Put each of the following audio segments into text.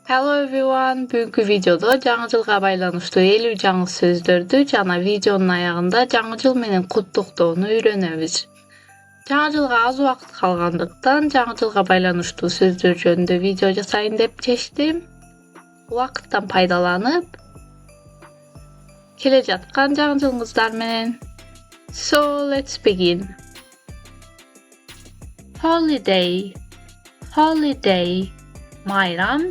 Hello everyone, bugünkü videoda жаңы жылга байланыштуу 50 жаңы сөздөрдү жана видеонун аягында жаңы жыл менен куттуктоону үйрөнөбүз. Жаңы жылга аз убакыт калгандыктан жаңы жылга байланыштуу сөздөр жөнүндө видео жасайын деп чечтим. Убакыттан пайдаланып келе жаткан жаңы жылыңыздар менен. So let's begin. Holiday, holiday, bayram.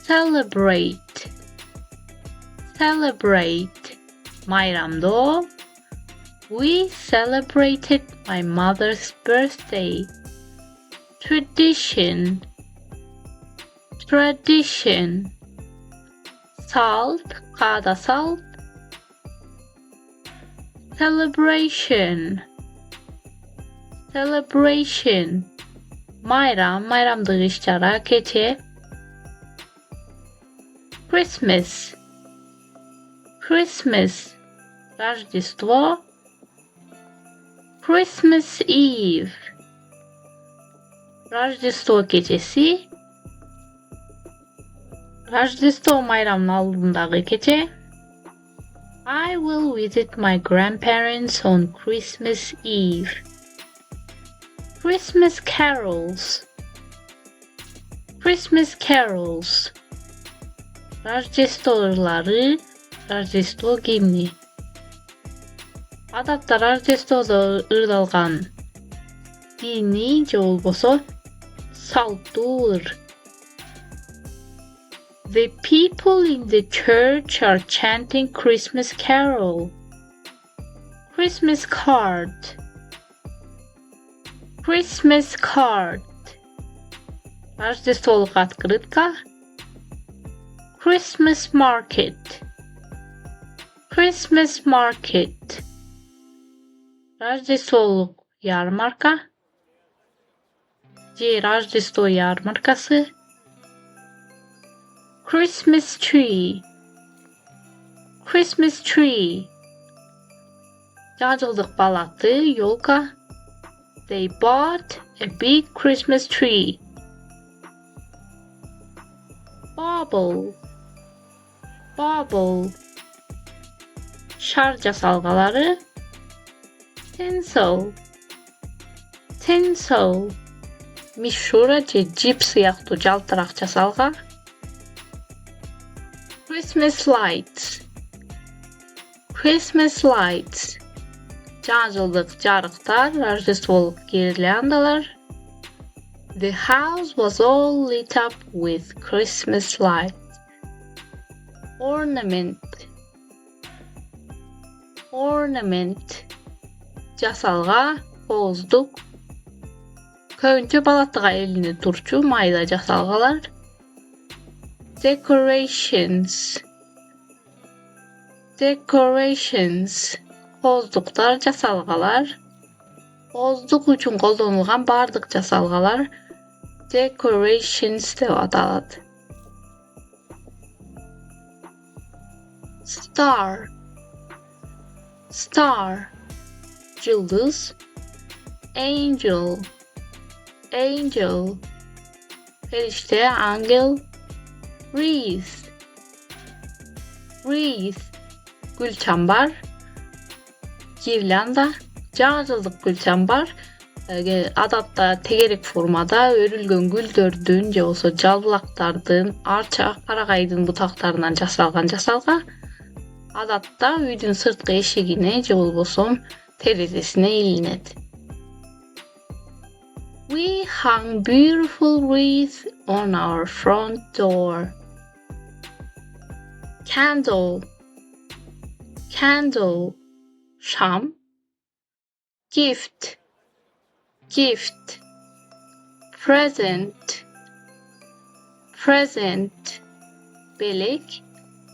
Celebrate, celebrate, bayramda we celebrated my mother's birthday. Tradition, tradition, salt, kada salt. Celebration, celebration, bayramda işçara keçe. Christmas, Christmas, Рождество. Christmas Eve, Рождество gecesi. Рождество bayramının алдындағы gece. I will visit my grandparents on Christmas Eve. Christmas carols, Christmas carols. Рождестволары, Рождество гимни. Адатта Рождестводо ырдалган дини же болбосо салттуу ыр. The people in the church are chanting Christmas carol. Christmas card, Christmas card. Рождестволук открытка. Christmas market, Christmas market. Рождестволук ярмарка же Рождество ярмаркасы. Christmas tree, Christmas tree. Жаңы жылдык балаты, ёлка. They bought a big Christmas tree. Bubble, bubble. Şar жасалгалары. Tinsel, tinsel. Мишура же жип сыяктуу жалтырак жасалга. Christmas lights, Christmas lights. Жаңы жылдык жарыктар, Рождестволук гирляндалар. The house was all lit up with Christmas lights. Ornament, ornament. Жасалга, кооздук. Көбүнчө балаттыга элине турчу майда жасалгалар. Decorations, decorations. Кооздуктар, жасалгалар. Кооздук үчүн колдонулган бардык жасалгалар decorations деп аталат. Star, star. Жылдыз. Angel, angel. Ferişte, angel. Wreath, wreath. Gülçambar. Giryanda. Жаңы жылдык гүлчамбар адатта тегерек формада өрүлгөн гүлдөрдүн же болбосо жалбылактардын, арча, карагайдын бутактарынан жасалган жасалга. Адатта үйдүн сырткы эшигине же болбосо терезесине илинет. We hung beautiful wreath on our front door. Candle, candle. Şam. Gift, gift. Present, present. Belek.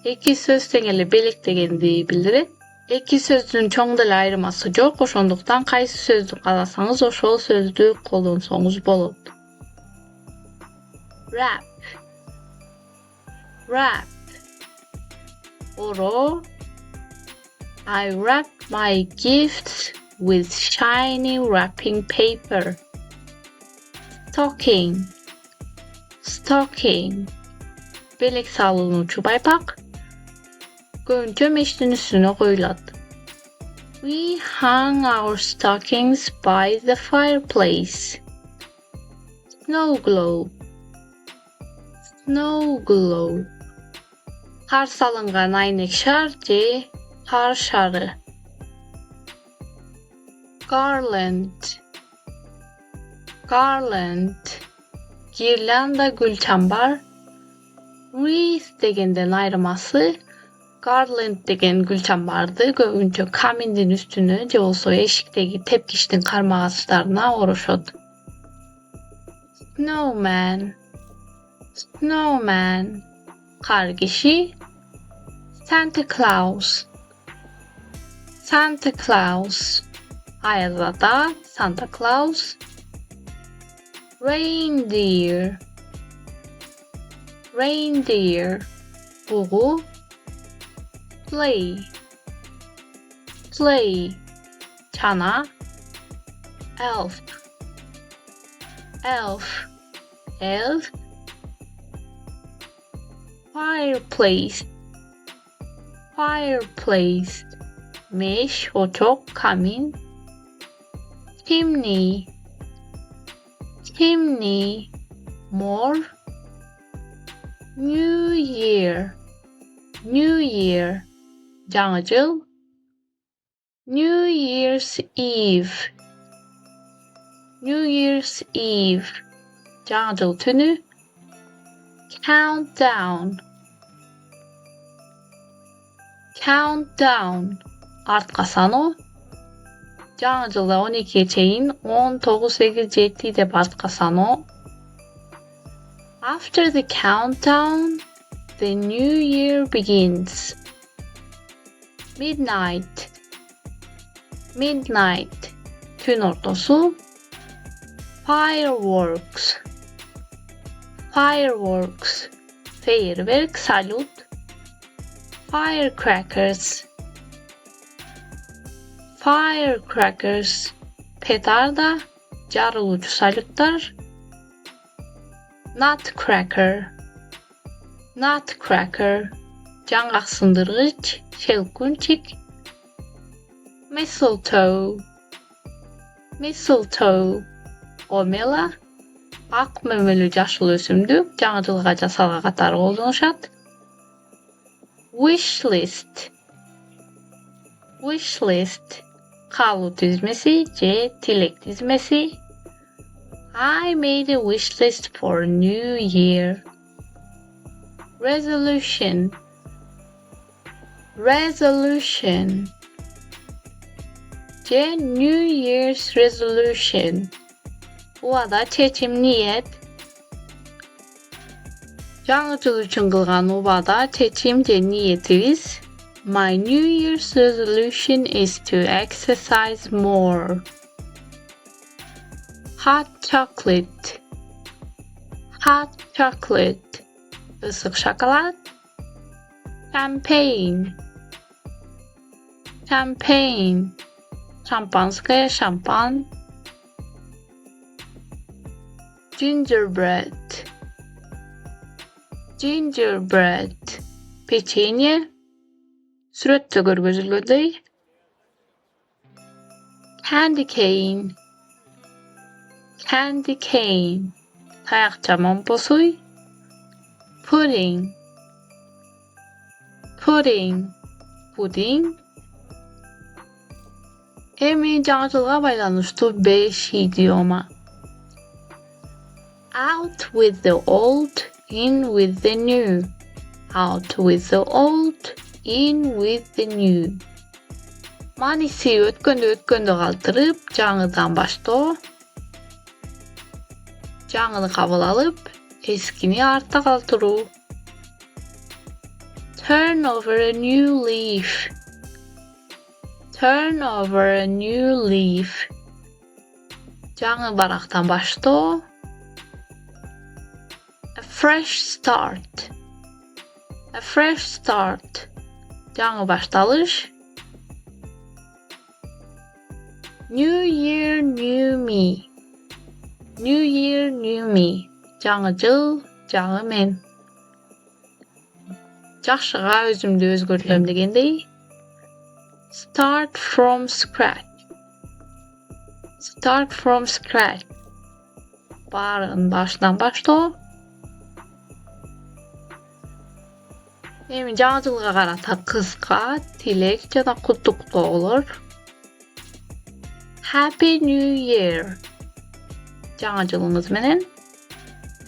Эки сөз тең эле белек дегенди билдирет. Эки сөздүн чоң деле айырмасы жок, ошондуктан кайсы сөздү кааласаңыз ошол сөздү колдонсоңуз болот. Wrap, wrap. Oro. I wrap my gifts with shiny wrapping paper. Stocking, stocking. Belek salınuvchi baypak. Көңчө мештин үстүнө коюлат. We hung our stockings by the fireplace. Snow globe. Snow globe. Kar salıngan aynek şar je kar şarı. Garland. Garland. Girlanda gülçambar. Wreath degenden ayrıması garland degen gülçambardı көбүнчө каминдин üstүнө же болсо эшиктеги тепкичтин кармагачтарына орушот. Snowman. Snowman. Kar kişi. Santa Claus. Santa Claus. Ayaz ata Santa Claus. Reindeer. Reindeer. Buğu. Sleigh. Sleigh. Çana. Elf. Elf. Elf. Fireplace. Fireplace. Meş, ocak, kamin. Chimney. Chimney. Mor. New Year. New Year. Жаңы жыл. New Year's Eve. New Year's Eve. Жаңы жыл түнү. Countdown. Countdown. Артка саноо. Жаңы жылда 12'ye чейин 10, 9, 8, 7 деп артка саноо. After the countdown, the new year begins. Midnight. Midnight. Tün ortası. Fireworks. Fireworks. Feierwerk, salut. Firecrackers. Firecrackers. Petarda, jarılıcı salutlar. Nutcracker. Nutcracker. Жаңгак сындыргыч, şelkunçik. Mistletoe. Mistletoe. Omela. Ak memeli jaşıl ösümdük. Жаңы жылга жасалга катары колдонушат. Wish list. Wish list. Kaalu dizmesi je tilek dizmesi. I made a wish list for New Year. Resolution. Resolution. Je New Year's resolution. Ubada çeçim niyet. Жаңы жыл үчүн кылган убада чечим же ниетибиз. My New Year's resolution is to exercise more. Hot chocolate. Hot chocolate. Isık şokolat. Champagne. Champagne. Şampanskaya şampan. Gingerbread. Gingerbread. Peçenye. Сүрөттө көргөзүлгөндөй. Candy cane. Candy cane. Tayakça momposuy. Pudding. Pudding. Puding. Эми жаңы жылга байланыштуу 5 идиома. Out with the old, in with the new. Out with the old, in with the new. Manisi өткөндө калтырып, жаңыдан баштоо. Жаңыны кабыл алып, эскини артта калтыруу. Turn over a new leaf. Turn over a new leaf. Жаңы барактан баштоо. A fresh start. A fresh start. Жаңы башталыш. New year, new me. New year, new me. Жаңы жыл, Жаңы men. Жакшыга өзүмдү өзгөртөм дегендей. Start from scratch. Start from scratch. Баарын башынан баштоо. Эми жаңы жылга карата кыска тилек жана куттуктоолор. Happy New Year. Жаңы жылыңыз менен.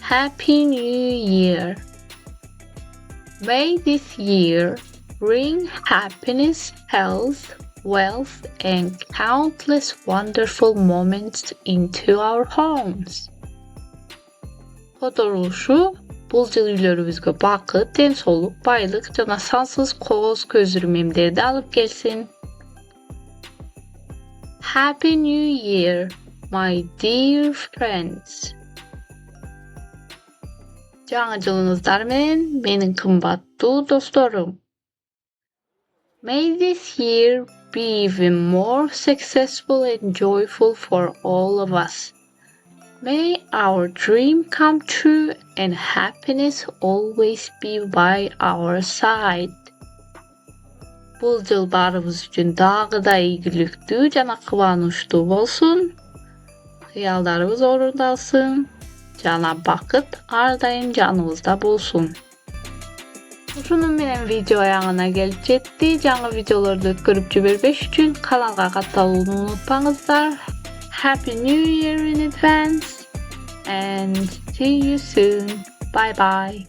Happy New Year. May this year bring happiness, health, wealth, and countless wonderful moments into our homes. Kodoruluşu, bul yıl үйлөрүбүзгө бакыт, ден-соолук, байлык жана сансыз кооз көзүрмемдерди алып келсин. Happy New Year, my dear friends. Жаңы жылыңыздар менен, менин кымбаттуу досторум. May this year be even more successful and joyful for all of us. May our dream come true and happiness always be by our side. Бул жыл баарыбыз үчүн дагы да ийгиликтүү жана кубанычтуу болсун. Кыялдарыбыз орундалсын жана бакыт ар дайым жаныбызда болсун. Ушуну менен видео аягына келип жетти. Жаңы видеолорду өткөрүп жибербеш үчүн каналга катталууну унутпаңыздар. Happy New Year in advance and see you soon. Bye bye.